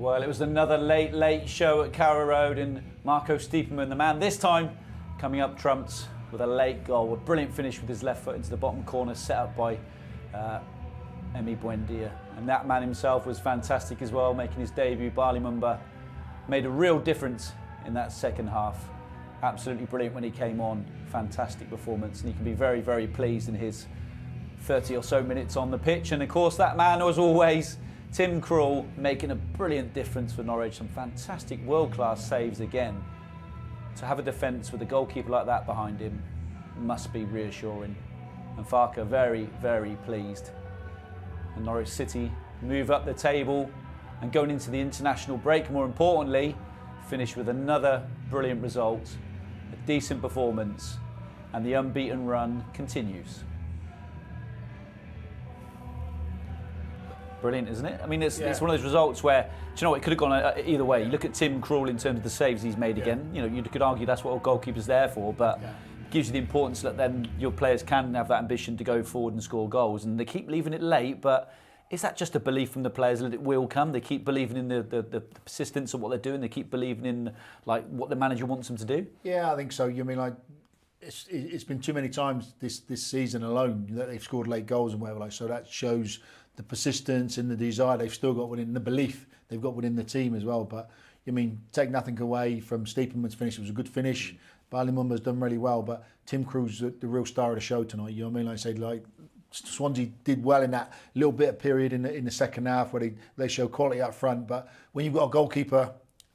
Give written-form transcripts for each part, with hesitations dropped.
Well, it was another late show at Carrow Road, and Marco Stiepermann, the man this time, coming up trumps with a late goal. A brilliant finish with his left foot into the bottom corner, set up by Emi Buendia. And that man himself was fantastic as well, making his debut. Bali Mumba made a real difference in that second half. Absolutely brilliant when he came on. Fantastic performance, and he can be very, very pleased in his 30 or so minutes on the pitch. And of course, that man, as always, Tim Krul, making a brilliant difference for Norwich. Some fantastic world-class saves again. To have a defence with a goalkeeper like that behind him must be reassuring. And Farke very, very pleased. And Norwich City move up the table and going into the international break, more importantly, finish with another brilliant result, a decent performance, and the unbeaten run continues. Brilliant, isn't it? I mean, it's one of those results where, do you know what, it could have gone either way. You look at Tim Krul in terms of the saves he's made again. You know, you could argue that's what a goalkeeper's there for, but it gives you the importance that then your players can have that ambition to go forward and score goals. And they keep leaving it late, but is that just a belief from the players that it will come? They keep believing in the persistence of what they're doing. They keep believing in like what the manager wants them to do. Yeah, I think so. You mean like it's been too many times this season alone that they've scored late goals and whatever. Like, so that shows the persistence and the desire they've still got within the belief they've got within the team as well. But I mean, take nothing away from Stiepermann's finish. It was a good finish. Bali Mumba's done really well, but Tim Krul's the real star of the show tonight. You know what I mean? Like I said, like Swansea did well in that little bit of period in the second half where they show quality up front. But when you've got a goalkeeper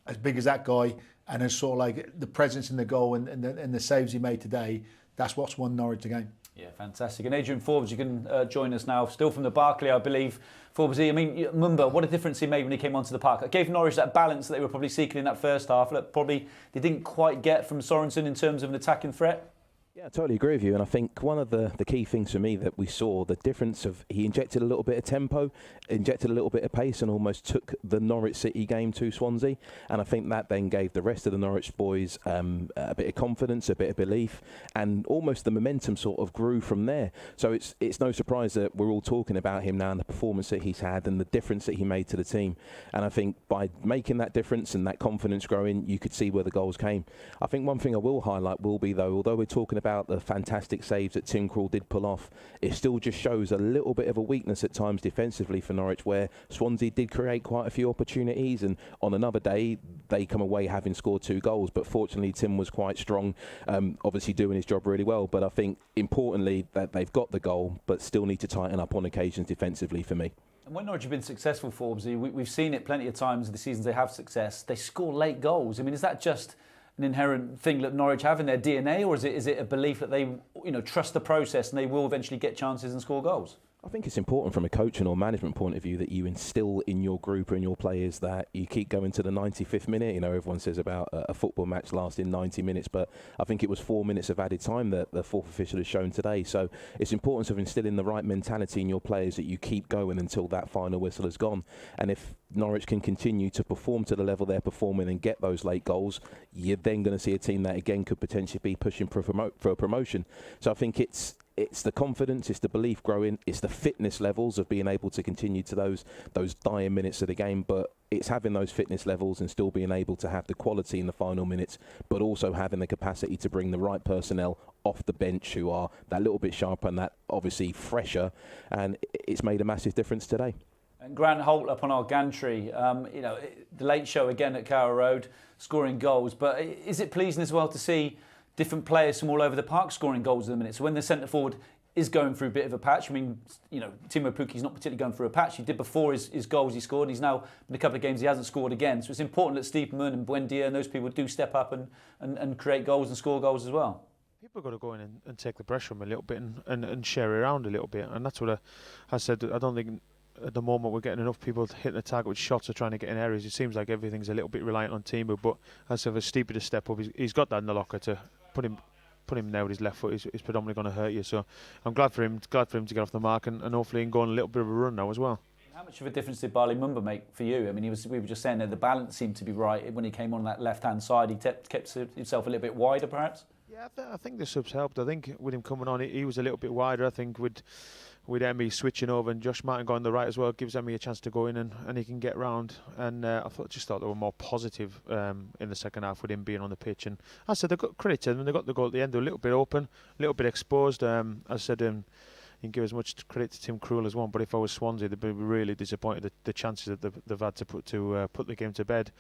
as big as that guy and as sort of like the presence in the goal and the saves he made today, that's what's won Norwich the game. Yeah, fantastic. And Adrian Forbes, you can join us now, still from the Barclay, I believe. Forbes, I mean, Mumba, what a difference he made when he came onto the park. It gave Norwich that balance that they were probably seeking in that first half, that probably they didn't quite get from Sorensen in terms of an attacking threat. Yeah, I totally agree with you, and I think one of the key things for me that we saw, the difference of he injected a little bit of tempo, injected a little bit of pace, and almost took the Norwich City game to Swansea, and I think that then gave the rest of the Norwich boys a bit of confidence, a bit of belief, and almost the momentum sort of grew from there. So it's no surprise that we're all talking about him now and the performance that he's had and the difference that he made to the team, and I think by making that difference and that confidence growing, you could see where the goals came. I think one thing I will highlight will be, though, although we're talking about the fantastic saves that Tim Krul did pull off, it still just shows a little bit of a weakness at times defensively for Norwich, where Swansea did create quite a few opportunities, and on another day they come away having scored 2 goals, but fortunately Tim was quite strong, obviously doing his job really well. But I think importantly that they've got the goal, but still need to tighten up on occasions defensively for me. And when Norwich have been successful, Forbes, we've seen it plenty of times in the seasons they have success, they score late goals. I mean, is that just an inherent thing that Norwich have in their DNA, or is it a belief that they trust the process and they will eventually get chances and score goals? I think it's important from a coaching or management point of view that you instill in your group and your players that you keep going to the 95th minute. You know, everyone says about a football match lasting 90 minutes, but I think it was 4 minutes of added time that the fourth official has shown today. So it's important of instilling the right mentality in your players that you keep going until that final whistle has gone. And if Norwich can continue to perform to the level they're performing and get those late goals, you're then going to see a team that again could potentially be pushing for a promotion. So I think it's the confidence, it's the belief growing, it's the fitness levels of being able to continue to those dying minutes of the game, but it's having those fitness levels and still being able to have the quality in the final minutes, but also having the capacity to bring the right personnel off the bench who are that little bit sharper and that obviously fresher, and it's made a massive difference today. And Grant Holt up on our gantry, the late show again at Carrow Road, scoring goals, but is it pleasing as well to see different players from all over the park scoring goals in the minute? So when the centre forward is going through a bit of a patch, I mean, Timo Pukki's not particularly going through a patch. He did before his goals he scored. He's now in a couple of games he hasn't scored again. So it's important that Stiepermann and Buendia and those people do step up and create goals and score goals as well. People have got to go in and take the pressure from a little bit and share it around a little bit. And that's what I said. I don't think at the moment we're getting enough people hitting the target with shots or trying to get in areas. It seems like everything's a little bit reliant on Timo, but as if Stieper to step up, he's got that in the locker to put him now with his left foot is predominantly going to hurt you. So I'm glad for him to get off the mark and hopefully go on a little bit of a run now as well. How much of a difference did Bali Mumba make for you? I mean, we were just saying that the balance seemed to be right when he came on that left-hand side. He kept himself a little bit wider, perhaps. Yeah, I think the subs helped. I think with him coming on, he was a little bit wider. I think with with Emmy switching over and Josh Martin going the right as well, gives Emmy a chance to go in and he can get round. And I thought they were more positive in the second half with him being on the pitch. And I said, they got credit to them. They got the goal at the end. They were a little bit open, a little bit exposed. I said, you can give as much credit to Tim Krul as one, but if I was Swansea, they'd be really disappointed at the chances that they've had to put the game to bed.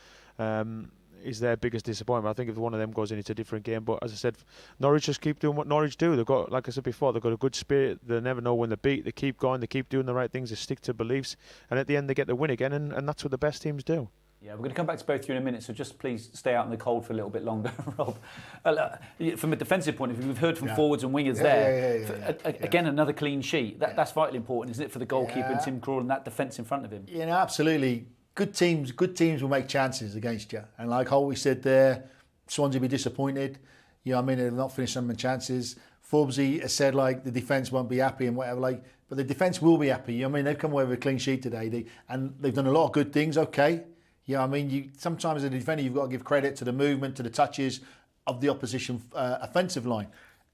Is their biggest disappointment. I think if one of them goes in, it's a different game. But as I said, Norwich just keep doing what Norwich do. They've got, like I said before, they've got a good spirit. They never know when they're beat. They keep going. They keep doing the right things. They stick to beliefs. And at the end, they get the win again. And that's what the best teams do. Yeah, we're going to come back to both of you in a minute, so just please stay out in the cold for a little bit longer, Rob. From a defensive point of view, we've heard from forwards and wingers Again, another clean sheet. That's vitally important, isn't it, for the goalkeeper and Tim Krul and that defence in front of him? Yeah, no, absolutely. Good teams will make chances against you. And like Holly said there, Swansea will be disappointed. You know what I mean? They've not finished some of the chances. Forbesy has said, like, the defence won't be happy and whatever, like, but the defence will be happy. You know what I mean? They've come away with a clean sheet today. And they've done a lot of good things, okay. You know what I mean? Sometimes as a defender, you've got to give credit to the movement, to the touches of the opposition offensive line.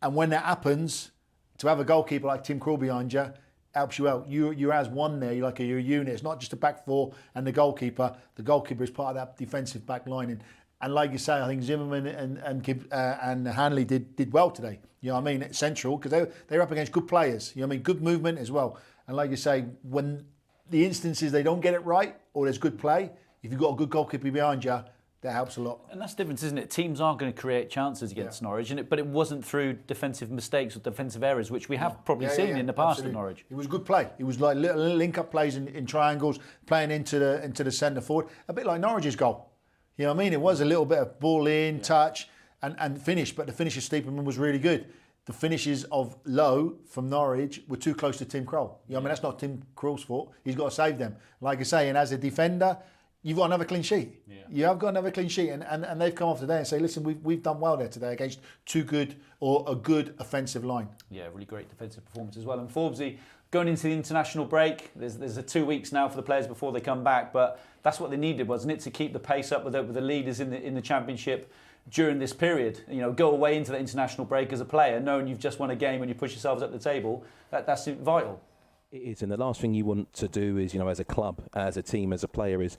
And when that happens, to have a goalkeeper like Tim Krul behind you, helps you out. You're as one there. You're a unit. It's not just a back four and the goalkeeper. The goalkeeper is part of that defensive back line. And like you say, I think Zimmerman and Hanley did well today. You know what I mean? It's central because they're up against good players. You know what I mean? Good movement as well. And like you say, when the instances they don't get it right or there's good play, if you've got a good goalkeeper behind you, that helps a lot. And that's the difference, isn't it? Teams are going to create chances against Norwich, but it wasn't through defensive mistakes or defensive errors, which we have probably seen in the past at Norwich. It was good play. It was like little link-up plays in triangles, playing into the centre forward, a bit like Norwich's goal. You know what I mean? It was a little bit of ball in, touch, and finish, but the finish of Steeperman was really good. The finishes of Lowe from Norwich were too close to Tim Krul. You know what I mean? That's not Tim Krul's fault. He's got to save them. Like I say, and as a defender, you've got another clean sheet. Yeah. You have got another clean sheet. And they've come off today and say, listen, we've done well there today against too good or a good offensive line. Yeah, really great defensive performance as well. And Forbesy, going into the international break, there's 2 weeks now for the players before they come back, but that's what they needed, wasn't it, to keep the pace up with the leaders in the championship during this period. You know, go away into the international break as a player, knowing you've just won a game and you push yourselves up the table. That's vital. It is, and the last thing you want to do is, as a club, as a team, as a player, is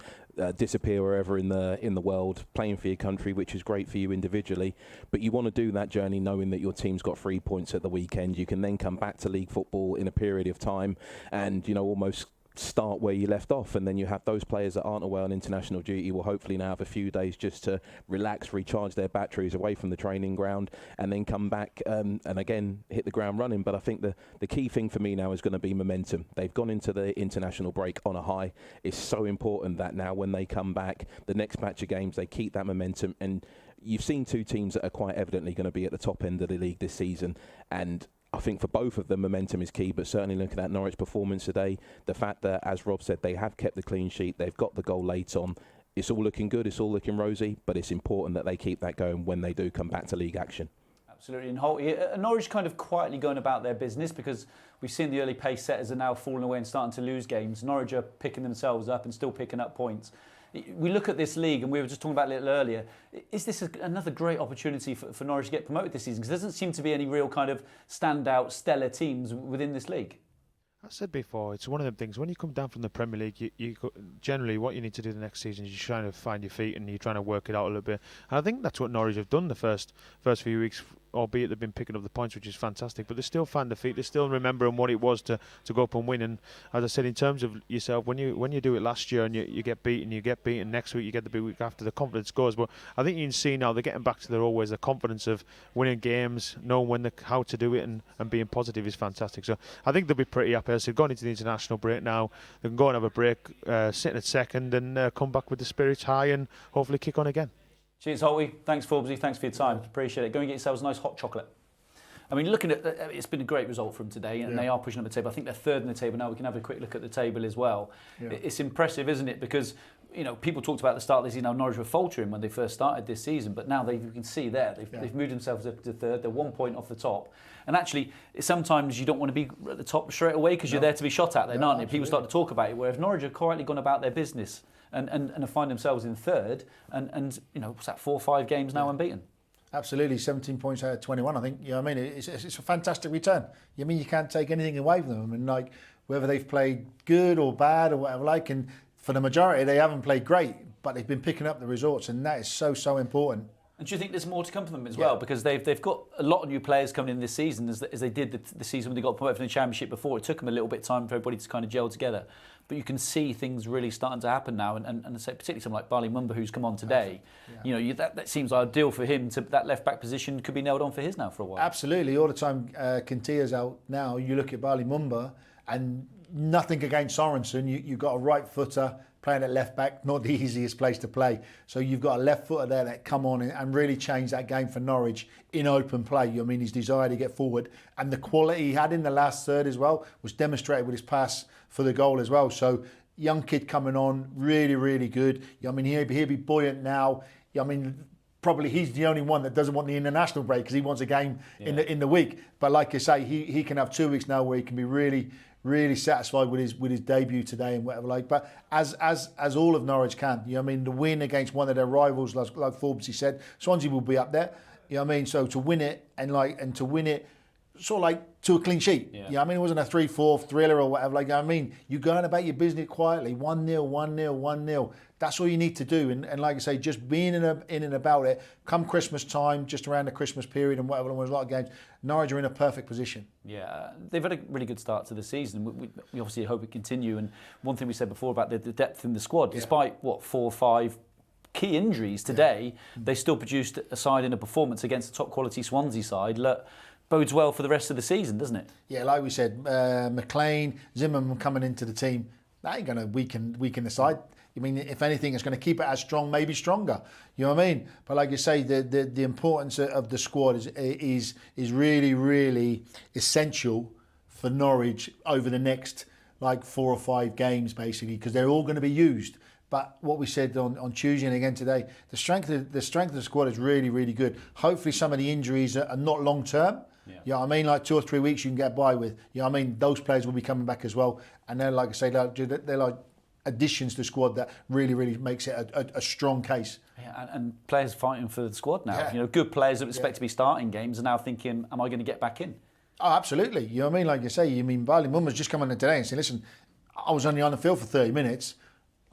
disappear wherever in the world, playing for your country, which is great for you individually. But you want to do that journey knowing that your team's got 3 points at the weekend. You can then come back to league football in a period of time and, almost start where you left off, and then you have those players that aren't away on international duty will hopefully now have a few days just to relax, recharge their batteries away from the training ground, and then come back and again hit the ground running. But I think the key thing for me now is going to be momentum. They've gone into the international break on a high. It's so important that now when they come back, the next batch of games, they keep that momentum. And you've seen two teams that are quite evidently going to be at the top end of the league this season, and I think for both of them, momentum is key, but certainly looking at Norwich performance today, the fact that, as Rob said, they have kept the clean sheet, they've got the goal late on, it's all looking good, it's all looking rosy, but it's important that they keep that going when they do come back to league action. Absolutely. And Norwich kind of quietly going about their business, because we've seen the early pace setters are now falling away and starting to lose games. Norwich are picking themselves up and still picking up points. We look at this league, and we were just talking about it a little earlier. Is this another great opportunity for Norwich to get promoted this season? Because there doesn't seem to be any real kind of standout, stellar teams within this league. I said before, it's one of them things. When you come down from the Premier League, you generally what you need to do the next season is you're trying to find your feet and you're trying to work it out a little bit. And I think that's what Norwich have done the first few weeks, albeit they've been picking up the points, which is fantastic. But they still find their feet. They're still remembering what it was to go up and win. And as I said, in terms of yourself, when you do it last year and you get beaten, next week you get the big week after, the confidence goes. But I think you can see now they're getting back to the confidence of winning games, knowing how to do it, and being positive is fantastic. So I think they'll be pretty happy. As they've gone into the international break now, they can go and have a break, sitting at second, and come back with the spirits high and hopefully kick on again. Cheers, Holty. Thanks, Forbesy. Thanks for your time. Appreciate it. Go and get yourselves a nice hot chocolate. I mean, looking at it's been a great result from today, and they are pushing up the table. I think they're third in the table now. We can have a quick look at the table as well. Yeah. It's impressive, isn't it? Because people talked about at the start of this season how Norwich were faltering when they first started this season, but now you can see they've moved themselves up to third. They're 1 point off the top. And actually, sometimes you don't want to be at the top straight away because you're there to be shot at then, aren't you? People start to talk about it, whereas Norwich have quietly gone about their business and find themselves in third and what's that, 4 or 5 games now unbeaten. Absolutely, 17 points out of 21, I think. You know what I mean? It's a fantastic return. You mean you can't take anything away from them. And like, whether they've played good or bad or whatever, like, and for the majority, they haven't played great, but they've been picking up the results, and that is so important. And do you think there's more to come from them as well? Because they've got a lot of new players coming in this season, as they did the season when they got promoted from the Championship before. It took them a little bit of time for everybody to kind of gel together. But you can see things really starting to happen now, and particularly someone like Barley Mumba, who's come on today. You know, that seems ideal for him. That left back position could be nailed on for his now for a while. Absolutely, all the time. Kintia's out now. You look at Barley Mumba, and nothing against Sorensen. You've got a right footer playing at left back, not the easiest place to play. So you've got a left footer there that come on and really change that game for Norwich in open play. I mean, his desire to get forward and the quality he had in the last third as well was demonstrated with his pass for the goal as well. So young kid coming on, really good. I mean, he'll be buoyant now. I mean, probably he's the only one that doesn't want the international break because he wants a game in the week. But like I say, he can have 2 weeks now where he can be really satisfied with his debut today and whatever like. But as all of Norwich can, you know what I mean, the win against one of their rivals, like Forbes said, Swansea will be up there. You know what I mean? So to win it and to win it sort of like to a clean sheet. Yeah. You know what I mean? It wasn't a 3-4 thriller or whatever like that. I mean, you're going about your business quietly, 1-0, 1-0, 1-0. That's all you need to do. And like I say, just being in and about it, come Christmas time, just around the Christmas period and whatever, there's a lot of games, Norwich are in a perfect position. Yeah, they've had a really good start to the season. We obviously hope it continue. And one thing we said before about the depth in the squad, despite, 4 or 5 key injuries today, they still produced a side in a performance against a top quality Swansea side. Look, bodes well for the rest of the season, doesn't it? Yeah, like we said, McLean, Zimmerman coming into the team, that ain't going to weaken the side. I mean, if anything, it's going to keep it as strong, maybe stronger. You know what I mean? But like you say, the importance of the squad is really essential for Norwich over the next like 4 or 5 games, basically, because they're all going to be used. But what we said on Tuesday and again today, the strength of the squad is really good. Hopefully, some of the injuries are not long term. Yeah. You know what I mean? Like 2 or 3 weeks you can get by with. You know what I mean? Those players will be coming back as well. And then, like I say, they're like additions to the squad that really makes it a strong case. Yeah, and players fighting for the squad now. Yeah. You know, good players that expect to be starting games are now thinking, am I going to get back in? Oh, absolutely. You know what I mean? Like you say, Barley Mumba's just coming in today and saying, listen, I was only on the field for 30 minutes.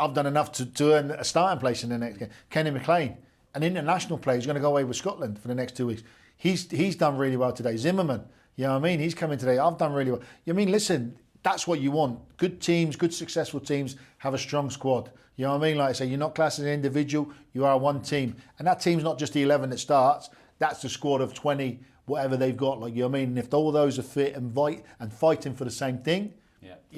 I've done enough to earn a starting place in the next game. Kenny McLean, an international player, is going to go away with Scotland for the next 2 weeks. He's done really well today. Zimmerman, you know what I mean? He's coming today. I've done really well. You know what I mean? Listen, that's what you want. Good teams, good successful teams have a strong squad. You know what I mean? Like I say, you're not classed as an individual, you are one team. And that team's not just the 11 that starts, that's the squad of 20, whatever they've got. Like, you know what I mean? And if all those are fit and fighting for the same thing,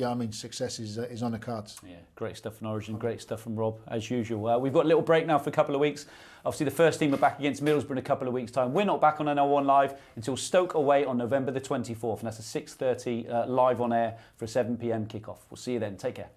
I mean, success is on the cards. Yeah, great stuff from Origin, great stuff from Rob, as usual. We've got a little break now for a couple of weeks. Obviously, the first team are back against Middlesbrough in a couple of weeks' time. We're not back on NR1 Live until Stoke away on November the 24th, and that's a 6:30 live on air for a 7 p.m. kickoff. We'll see you then. Take care.